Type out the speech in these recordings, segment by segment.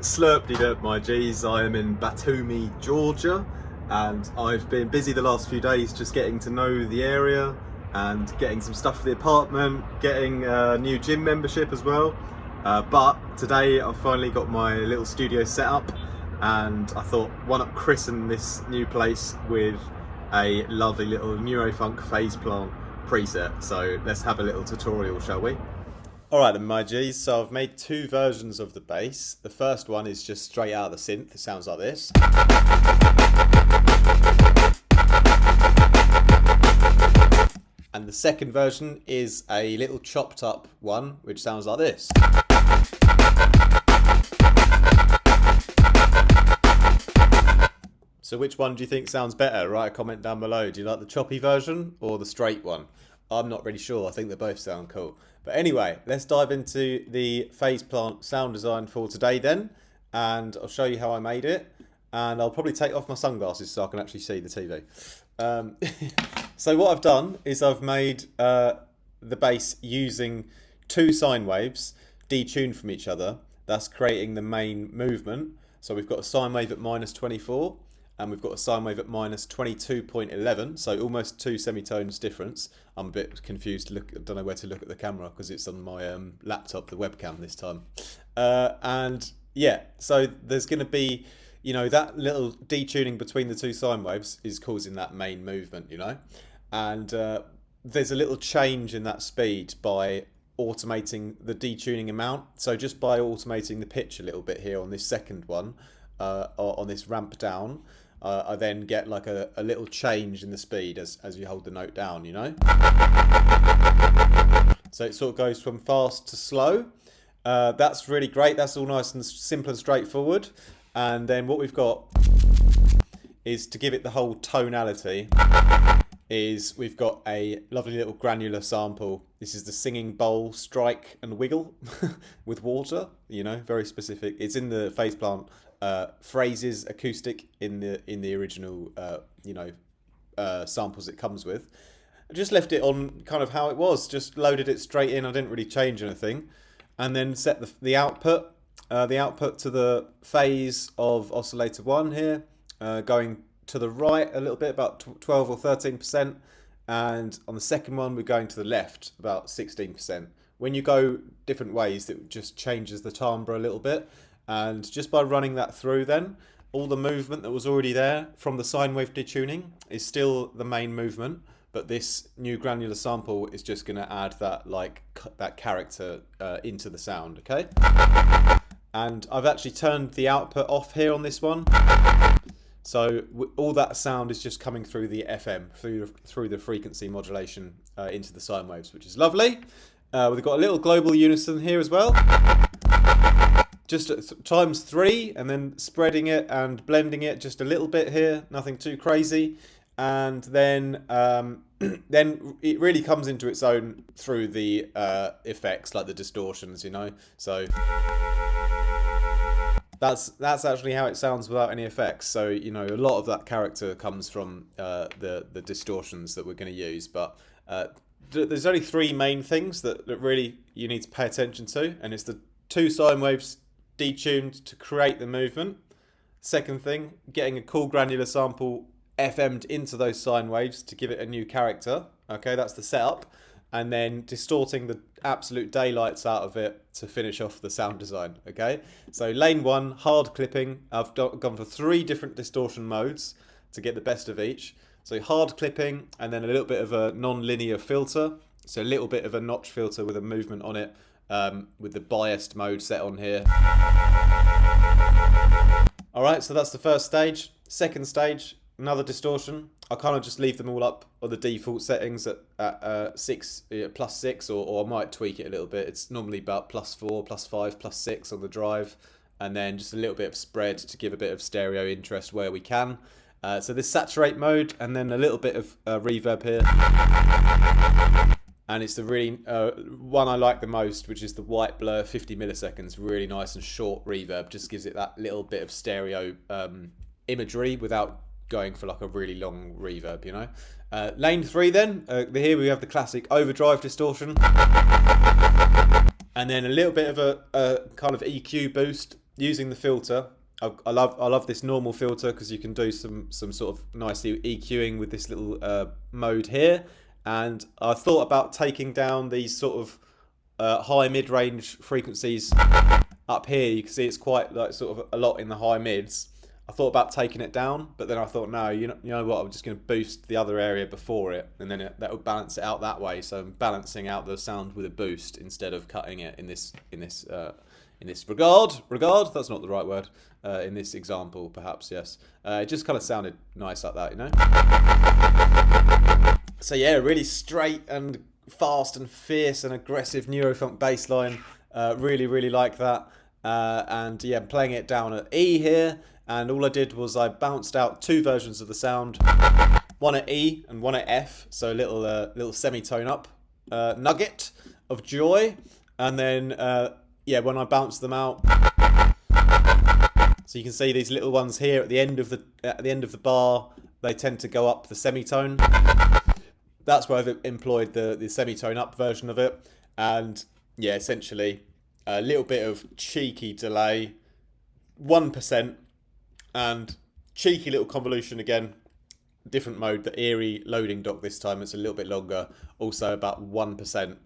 Slurped my G's. I am in Batumi, Georgia, and I've been busy the last few days just getting to know the area and getting some stuff for the apartment, getting a new gym membership as well. But today I've finally got my little studio set up, and I thought, why not christen this new place with a lovely little Neurofunk phase plant preset. So let's have a little tutorial, shall we? Alright then, my G's, so I've made two versions of the bass. The first one is just straight out of the synth. It sounds like this. And the second version is a little chopped up one, which sounds like this. So which one do you think sounds better? Write a comment down below. Do you like the choppy version or the straight one? I'm not really sure. I think they both sound cool. But anyway, let's dive into the phase plant sound design for today then. And I'll show you how I made it. And I'll probably take off my sunglasses so I can actually see the TV. So what I've done is I've made the bass using two sine waves detuned from each other. That's creating the main movement. So we've got a sine wave at -24. And we've got a sine wave at -22.11, so almost two semitones difference. I'm a bit confused. I don't know where to look at the camera because it's on my laptop, the webcam this time. And yeah, so there's going to be, you know, that little detuning between the two sine waves is causing that main movement, you know. And there's a little change in that speed by automating the detuning amount. So just by automating the pitch a little bit here on this second one, on this ramp down, I then get like a little change in the speed as you hold the note down, you know. So it sort of goes from fast to slow. That's really great. That's all nice and simple and straightforward. And then what we've got is, to give it the whole tonality, is we've got a lovely little granular sample. This is the singing bowl strike and wiggle with water, you know, very specific. It's in the phase plant phrases acoustic in the original samples it comes with. I just left it on kind of how it was, just loaded it straight in. I didn't really change anything, and then set the output to the phase of oscillator 1 here, going to the right a little bit, about 12 or 13%, and on the second one we're going to the left about 16%. When you go different ways, it just changes the timbre a little bit. And just by running that through, then all the movement that was already there from the sine wave detuning is still the main movement, but this new granular sample is just going to add that character into the sound. Okay, and I've actually turned the output off here on this one, so all that sound is just coming through the FM, through the frequency modulation into the sine waves, which is lovely. We've got a little global unison here as well. Just times 3, and then spreading it and blending it just a little bit here, nothing too crazy. And then then it really comes into its own through the effects, like the distortions, you know. So that's actually how it sounds without any effects. So, you know, a lot of that character comes from the distortions that we're going to use. But there's only 3 main things that really you need to pay attention to, and it's the two sine waves detuned to create the movement. Second thing, getting a cool granular sample FM'd into those sine waves to give it a new character. Okay, that's the setup. And then distorting the absolute daylights out of it to finish off the sound design. Okay, so lane 1, hard clipping. I've gone for 3 different distortion modes to get the best of each. So hard clipping, and then a little bit of a non-linear filter. So a little bit of a notch filter with a movement on it. With the biased mode set on here. Alright, so that's the first stage. Second stage, another distortion. I kind of just leave them all up on the default settings at +6, or I might tweak it a little bit. It's normally about +4, +5, +6 on the drive, and then just a little bit of spread to give a bit of stereo interest where we can. So this saturate mode, and then a little bit of reverb here. And it's the really one I like the most, which is the white blur, 50 milliseconds, really nice and short reverb. Just gives it that little bit of stereo imagery without going for like a really long reverb, you know. Lane 3 then, here we have the classic overdrive distortion. And then a little bit of a kind of EQ boost using the filter. I love this normal filter because you can do some sort of nice EQing with this little mode here. And I thought about taking down these sort of high mid-range frequencies up here. You can see it's quite like sort of a lot in the high mids. I thought about taking it down, but then I thought, no, you know what? I'm just going to boost the other area before it, and then that would balance it out that way. So I'm balancing out the sound with a boost instead of cutting it in this regard. That's not the right word. In this example, perhaps, yes. It just kind of sounded nice like that, you know. So yeah, really straight and fast and fierce and aggressive Neurofunk bass line. Really like that. And yeah, I'm playing it down at E here. And all I did was I bounced out two versions of the sound, one at E and one at F, so a little semitone up nugget of joy. And then yeah, when I bounced them out, so you can see these little ones here at the end of the bar, they tend to go up the semitone. That's where I've employed the semitone up version of it. And yeah, essentially a little bit of cheeky delay, 1%. And cheeky little convolution again, different mode, the eerie loading dock this time. It's a little bit longer, also about 1%,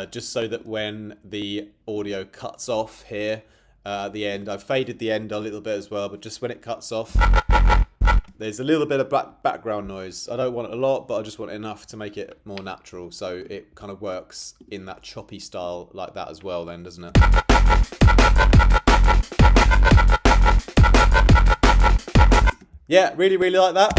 just so that when the audio cuts off here at the end, I've faded the end a little bit as well, but just when it cuts off, there's a little bit of background noise. I don't want a lot, but I just want enough to make it more natural, so it kind of works in that choppy style like that as well then, doesn't it? Yeah, really like that.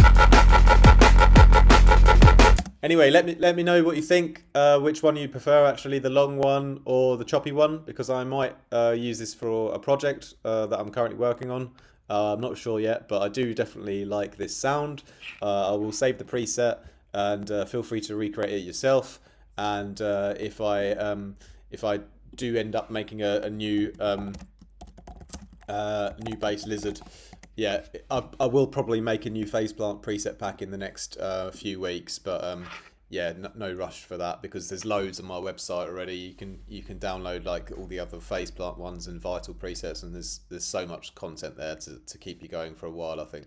Anyway, let me know what you think. Which one you prefer, actually, the long one or the choppy one? Because I might use this for a project that I'm currently working on. I'm not sure yet, but I do definitely like this sound. I will save the preset and feel free to recreate it yourself. And if I do end up making a new bass lizard, yeah, I will probably make a new phase plant preset pack in the next few weeks, but yeah, no rush for that because there's loads on my website already. You can download like all the other phase plant ones and vital presets, and there's so much content there to keep you going for a while, I think.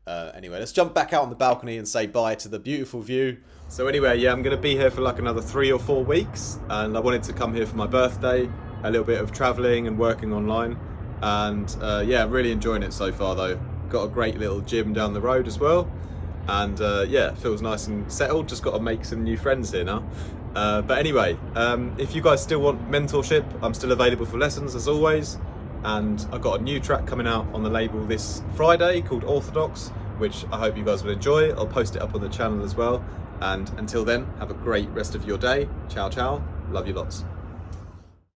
Anyway, let's jump back out on the balcony and say bye to the beautiful view. So anyway, yeah, I'm going to be here for like another 3 or 4 weeks, and I wanted to come here for my birthday, a little bit of traveling and working online. And yeah, I'm really enjoying it so far though. Got a great little gym down the road as well. And yeah, feels nice and settled. Just got to make some new friends here now. But anyway, if you guys still want mentorship, I'm still available for lessons as always. And I've got a new track coming out on the label this Friday called Orthodox, which I hope you guys will enjoy. I'll post it up on the channel as well. And until then, have a great rest of your day. Ciao, ciao. Love you lots.